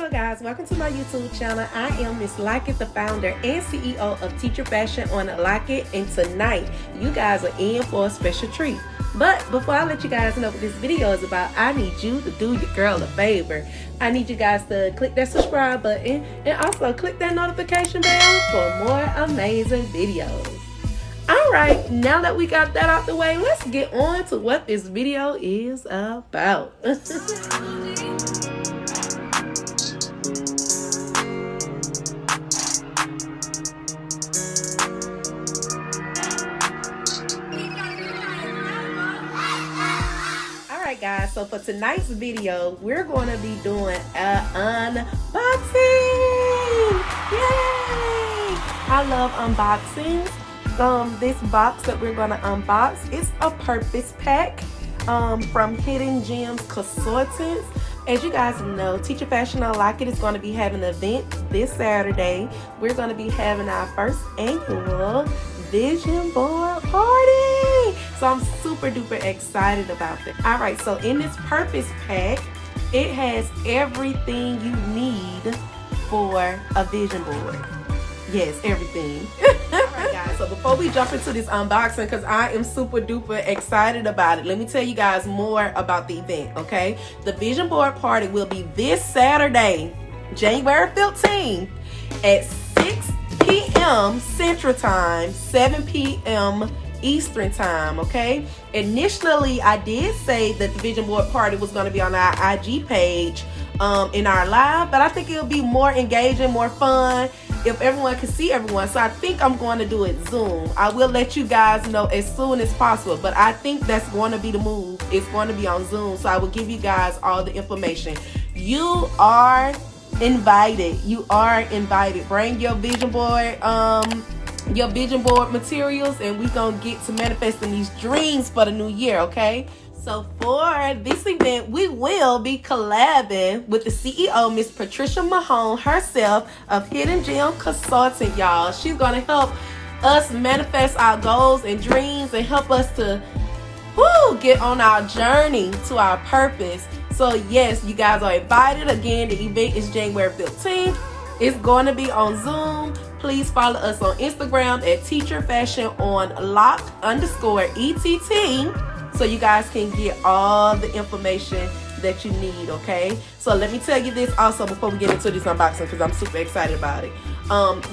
Hello guys, welcome to my YouTube channel. I am Miss Lockett, the founder and CEO of Teacher Fashion on Lockett, and tonight you guys are in for a special treat. But before I let you guys know what this video is about, I need you to do your girl a favor. I need you guys to click that subscribe button and also click that notification bell for more amazing videos. Alright, now that we got that out the way, let's get on to what this video is about. Alright guys, so for tonight's video, we're going to be doing an unboxing! Yay! I love unboxings. This box that we're going to unbox is a purpose pack from Hidden Gems Consultants. As you guys know, Teacher Fashion on Lockett is going to be having an event this Saturday. We're going to be having our first annual vision board party. So I'm super duper excited about that. All right, so in this purpose pack, it has everything you need for a vision board. Yes, everything. Alright guys, so before we jump into this unboxing, because I am super duper excited about it, let me tell you guys more about the event, okay? The vision board party will be this Saturday, January 15th at 6 p.m. Central Time, 7 p.m. Eastern Time, okay? Initially, I did say that the vision board party was going to be on our IG page in our live, but I think it'll be more engaging, more fun if everyone can see everyone. So I think I'm going to do it Zoom. I will let you guys know as soon as possible, but I think that's going to be the move. It's going to be on Zoom, so I will give you guys all the information. You are invited. You are invited. Bring your vision board materials, and we're gonna get to manifesting these dreams for the new year, okay? So for this event, we will be collabing with the CEO, Miss Patricia Mahone herself of Hidden Gem Consulting, y'all. She's gonna help us manifest our goals and dreams and help us to get on our journey to our purpose. So yes, you guys are invited. Again, the event is January 15th. It's going to be on Zoom. Please follow us on Instagram at Teacher Fashion on lock_ETT so you guys can get all the information that you need, okay? So let me tell you this also before we get into this unboxing, because I'm super excited about it.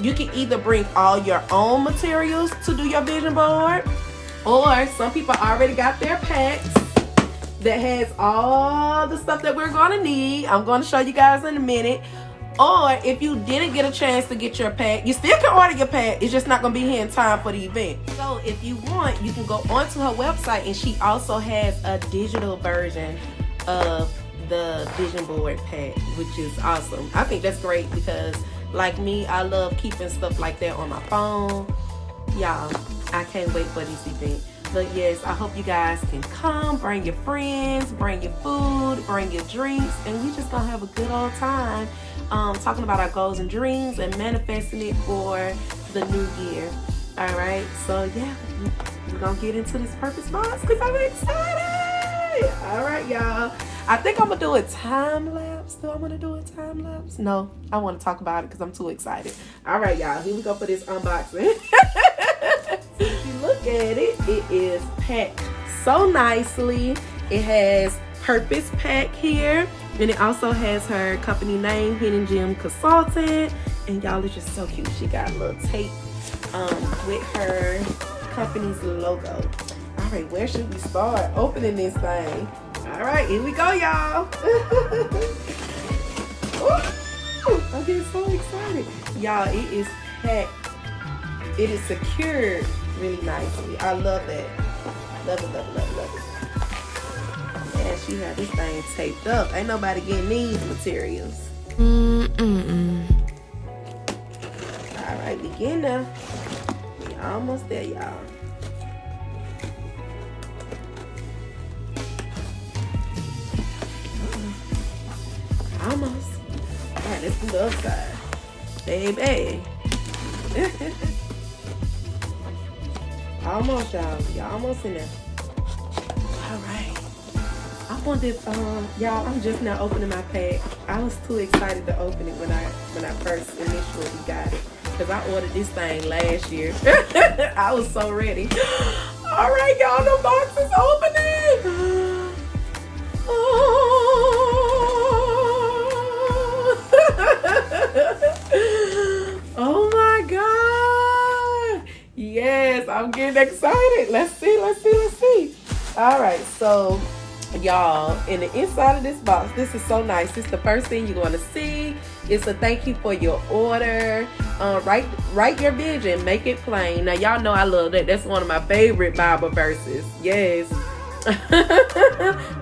You can either bring all your own materials to do your vision board, or some people already got their packs that has all the stuff that we're going to need. I'm going to show you guys in a minute. Or if you didn't get a chance to get your pack, you still can order your pack. It's just not going to be here in time for the event. So if you want, you can go onto her website, and she also has a digital version of the vision board pack, which is awesome. I think that's great because, like me, I love keeping stuff like that on my phone. Y'all, I can't wait for this event. But yes, I hope you guys can come, bring your friends, bring your food, bring your drinks, and we just gonna have a good old time talking about our goals and dreams and manifesting it for the new year. All right, so yeah, we're gonna get into this purpose box because I'm excited. All right, y'all. I think I'm gonna do a time lapse. Do I want to do a time lapse? No, I want to talk about it because I'm too excited. All right, y'all, here we go for this unboxing. If you look at it, it is packed so nicely. It has purpose pack here, and it also has her company name, Hidden Gem Consultant. And y'all, it's just so cute. She got a little tape with her company's logo. All right, where should we start opening this thing? All right, here we go, y'all. I'm getting so excited. Y'all, it is packed. It is secured really nicely. I love that. Love it, love it, love it, love it. Yeah, she had this thing taped up. Ain't nobody getting these materials. Alright, we getting there. We almost there, y'all. Almost. Alright, let's do the other side. Baby. Almost, y'all. Y'all almost in there. All right. I'm wanted, y'all, I'm just now opening my pack. I was too excited to open it when I first initially got it. Because I ordered this thing last year. I was so ready. All right, y'all, the box is opening. Oh my God. Yes, I'm getting excited. Let's see. All right, so y'all, in the inside of this box, this is so nice. This is the first thing you're going to see. It's a thank you for your order. Write your vision, make it plain. Now y'all know I love that. That's one of my favorite Bible verses. Yes.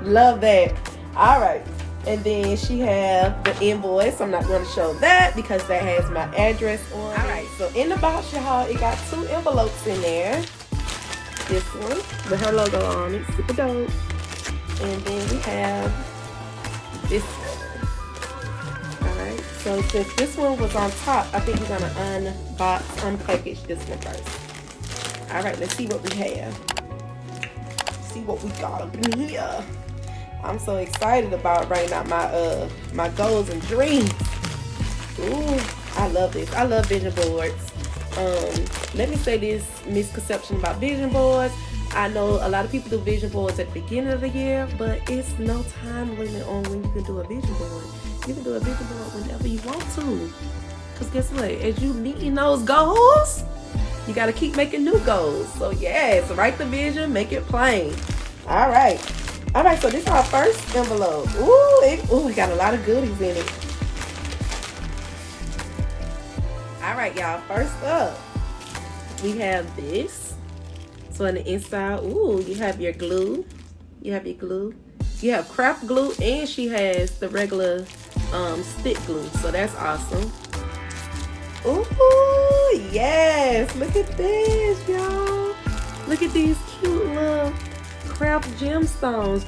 Love that. All right, and then she have the invoice. I'm not going to show that because that has my address on it. All right, so in the box, y'all, it got 2 envelopes in there. This one with her logo on it, super dope. And then we have this one. Alright, so since this one was on top, I think we're gonna unpackage this one first. Alright, let's see what we have. See what we got up in here. I'm so excited about writing out my goals and dreams. Ooh, I love this. I love vision boards. Let me say this misconception about vision boards. I know a lot of people do vision boards at the beginning of the year, but it's no time limit on when you can do a vision board. You can do a vision board whenever you want to. Because guess what? As you meeting those goals, you got to keep making new goals. So yes, write the vision, make it plain. All right, so this is our first envelope. Ooh, it got a lot of goodies in it. All right, y'all, first up, we have this. So on the inside, ooh, you have your glue. You have craft glue, and she has the regular stick glue. So that's awesome. Ooh, yes. Look at this, y'all. Look at these cute little craft gemstones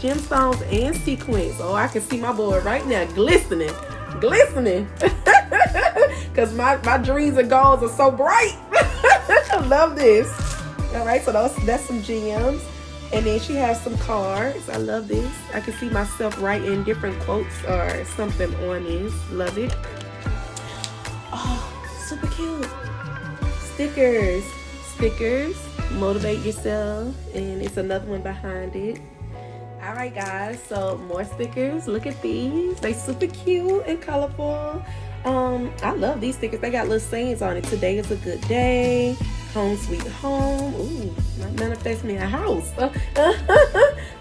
and sequins. Oh, I can see my board right now glistening. Because my dreams and goals are so bright. I love this. All right, so that's some gems. And then she has some cards. I love this. I can see myself writing different quotes or something on this. Love it. Oh, super cute. Stickers. Motivate yourself. And it's another one behind it. All right, guys. So more stickers. Look at these. They super cute and colorful. I love these stickers. They got little sayings on it. Today is a good day. Home sweet home. Ooh, might manifest me a house.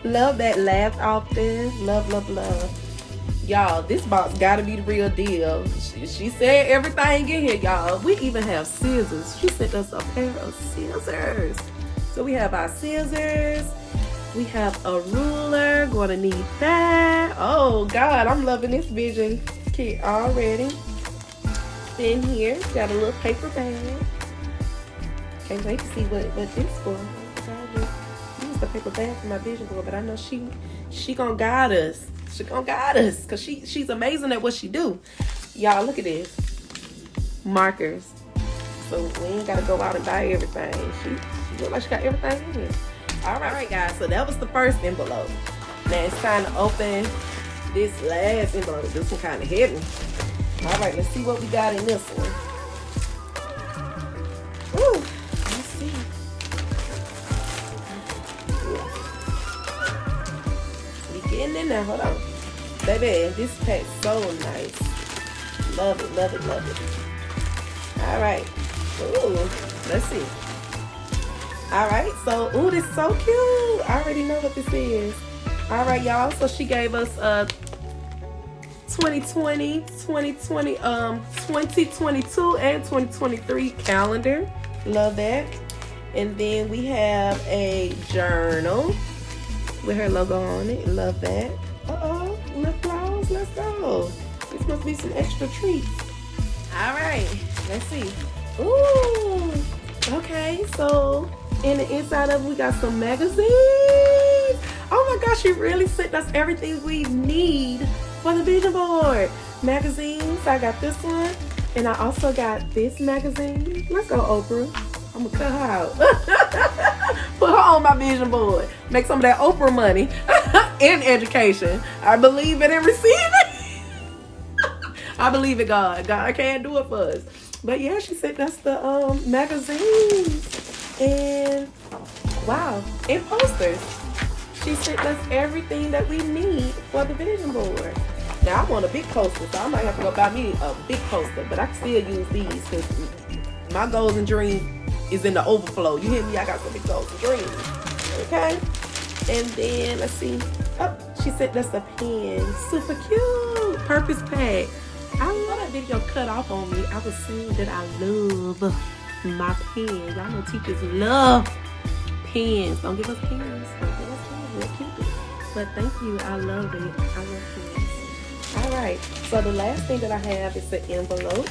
Love that. Laugh often. Love. Y'all, this box gotta be the real deal. She said everything in here, y'all. We even have scissors. She sent us a pair of scissors. So we have our scissors. We have a ruler. Gonna need that. Oh God, I'm loving this vision kit already. Then here, got a little paper bag. Can't wait to see what this for. I use the paper bag for my vision board, but I know she gonna guide us. She gonna guide us because she's amazing at what she do. Y'all, look at this. Markers. So we ain't gotta go out and buy everything. She look like she got everything in here. All right, guys. So that was the first envelope. Now it's time to open this last envelope. This one kind of hidden. All right, let's see what we got in this one. Ooh, let's see. We getting in there. Hold on. Baby, this pack's so nice. Love it. All right. Ooh, let's see. All right, so, ooh, this is so cute. I already know what this is. All right, y'all. So she gave us 2022 and 2023 calendar. Love that. And then we have a journal with her logo on it. Love that. Lip gloss. Let's go. This must be some extra treats. All right, let's see. Ooh, okay. So in the inside of it, we got some magazines. Oh my gosh, she really sent us everything we need for the vision board. Magazines, I got this one. And I also got this magazine. Let's go, Oprah. I'm gonna cut her out. Put her on my vision board. Make some of that Oprah money. in education. I believe in receiving. I believe in God. God can't do it for us. But yeah, she said that's the magazines and wow, and posters. She sent us everything that we need for the vision board. Now I want a big poster, so I might have to go buy me a big poster, but I can still use these because my goals and dreams is in the overflow. You hear me? I got some big goals and dreams. Okay? And then let's see. Oh, she sent us a pen. Super cute. Purpose pack. I love that video cut off on me. I was saying that I love my pen. Y'all know teachers love pens. Don't give us pens. Don't give us pens. We'll keep it. But thank you. I love it. I love pens. All right. So the last thing that I have is an envelope.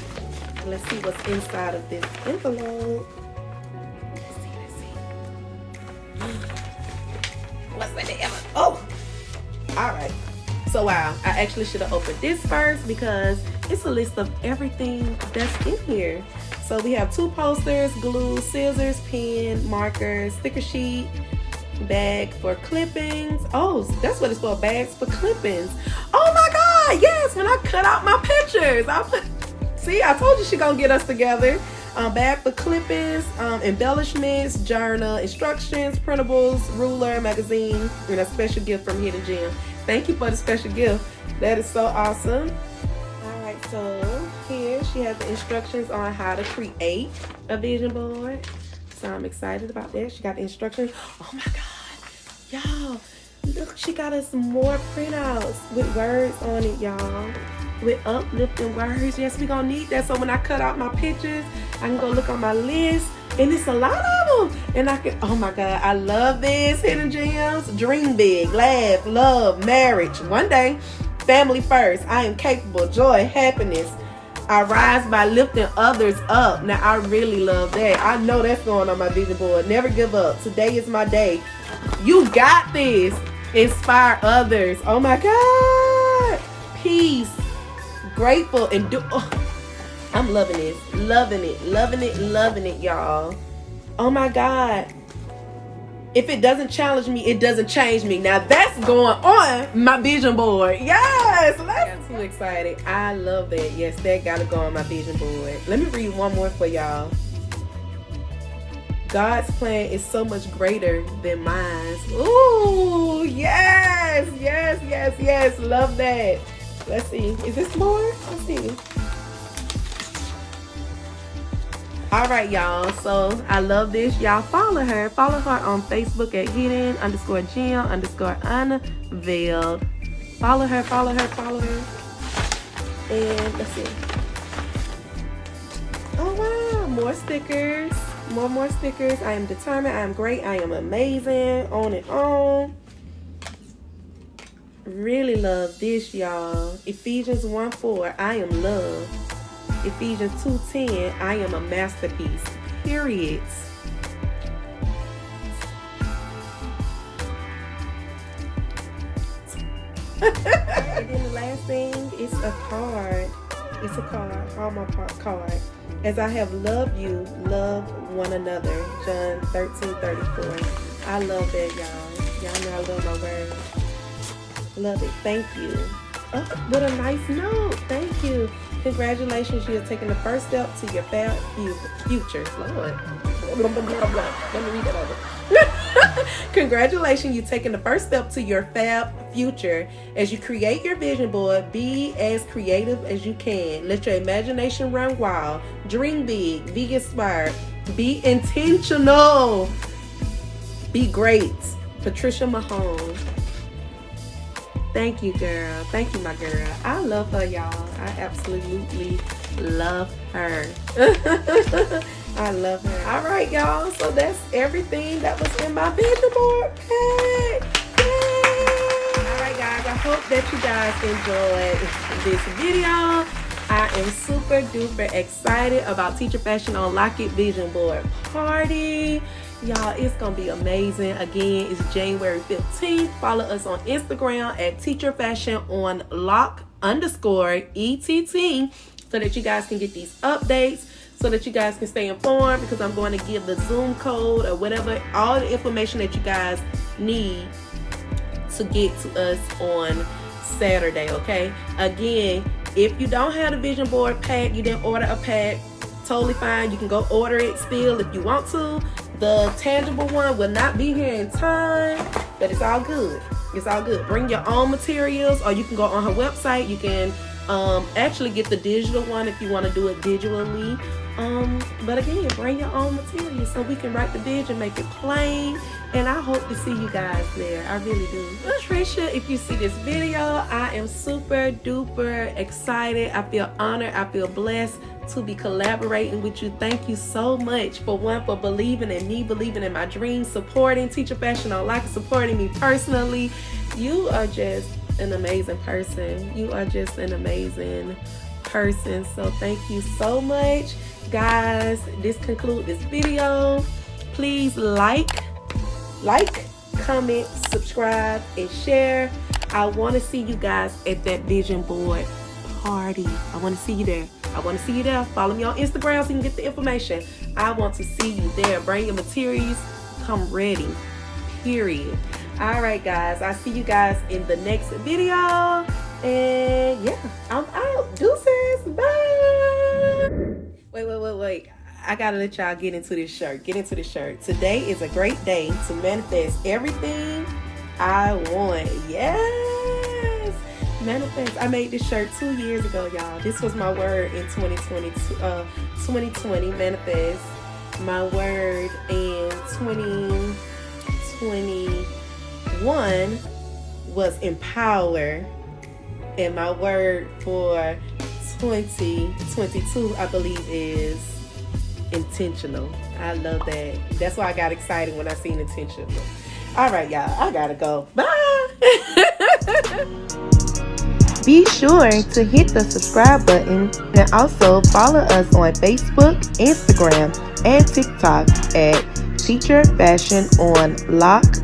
Let's see what's inside of this envelope. Let's see. What's in the envelope? Oh! All right. So wow, I actually should have opened this first because it's a list of everything that's in here. So we have 2 posters, glue, scissors, pen, markers, sticker sheet, bag for clippings. Oh, that's what it's for, bags for clippings. Oh my God, yes, when I cut out my pictures, see, I told you she gonna get us together. Bag for clippings, embellishments, journal, instructions, printables, ruler, magazine, and a special gift from Hidden Gem. Thank you for the special gift. That is so awesome. All right, so here she has the instructions on how to create a vision board. So I'm excited about that. She got the instructions. Oh my God, y'all, look, she got us more printouts with words on it, y'all. With uplifting words. Yes, we're gonna need that. So when I cut out my pictures, I can go look on my list. And it's a lot of them. And I can, oh my God, I love this. Hidden Gems. Dream big, laugh, love, marriage. One day, family first. I am capable, joy, happiness. I rise by lifting others up. Now, I really love that. I know that's going on my vision board. Never give up. Today is my day. You got this. Inspire others. Oh my God. Peace. Grateful and do. Oh, I'm loving this. Loving it. Loving it. Loving it, y'all. Oh my God. If it doesn't challenge me, it doesn't change me. Now that's going on my vision board. Yes. I'm too excited. I love that. Yes, that gotta go on my vision board. Let me read one more for y'all. God's plan is so much greater than mine. Ooh, yes, yes, yes, yes. Love that. Let's see. Is this more? Let's see. All right, y'all. So I love this. Y'all follow her. Follow her on Facebook at hidden_gem_unveiled. Follow her, follow her, follow her. And let's see. Oh, wow. More stickers. More stickers. I am determined. I am great. I am amazing. On and on. Really love this, y'all. Ephesians 1:4. I am love. Ephesians 2:10. I am a masterpiece. Period. And then the last thing is a card. It's a card. Hallmark card. As I have loved you, love one another. John 13:34. I love that, y'all. Y'all know I love my words. Love it. Thank you. Oh, what a nice note. Thank you. Congratulations, you have taken the first step to your fab future. Lord. Let me read that over. Congratulations, you've taken the first step to your fab future. As you create your vision board, be as creative as you can. Let your imagination run wild. Dream big. Be inspired. Be intentional. Be great. Patricia Mahone. Thank you, girl. Thank you, my girl. I love her, y'all. I absolutely love her. I love her. All right, y'all. So that's everything that was in my vision board. Hey. All right, guys. I hope that you guys enjoyed this video. I am super duper excited about Teacher Fashion on Lockett Vision Board Party. Y'all, it's gonna be amazing. Again, it's January 15th. Follow us on Instagram at Teacher Fashion on _ETT so that you guys can get these updates, so that you guys can stay informed, because I'm going to give the Zoom code or whatever, all the information that you guys need to get to us on Saturday, okay? Again, if you don't have the vision board pack, you didn't order a pack, totally fine. You can go order it still if you want to. The tangible one will not be here in time, but it's all good. It's all good. Bring your own materials, or you can go on her website. You can actually get the digital one if you want to do it digitally. But again, bring your own materials so we can write the vision, make it plain. And I hope to see you guys there. I really do. Trisha, if you see this video, I am super duper excited. I feel honored. I feel blessed to be collaborating with you. Thank you so much for believing in me, believing in my dreams, supporting Teacher Fashion on Lockett, supporting me personally. You are just an amazing person. You are just an amazing person. So thank you so much, guys. This concludes this video. Please like, comment, subscribe, and share. I want to see you guys at that vision board party. I want to see you there. Follow me on Instagram so you can get the information. I want to see you there. Bring your materials. Come ready. Period. All right, guys. I'll see you guys in the next video. And yeah, I'm out. Deuces. Bye. Wait. I gotta let y'all get into this shirt. Today is a great day to manifest everything I want. Yes. Manifest. I made this shirt 2 years ago, y'all. This was my word in 2020. Manifest. My word in 2021 was empower. And my word for 2022, I believe, is intentional. I love that. That's why I got excited when I seen intentional. All right, y'all. I gotta go. Bye. Be sure to hit the subscribe button and also follow us on Facebook, Instagram, and TikTok at Teacher Fashion on Lock_ETC.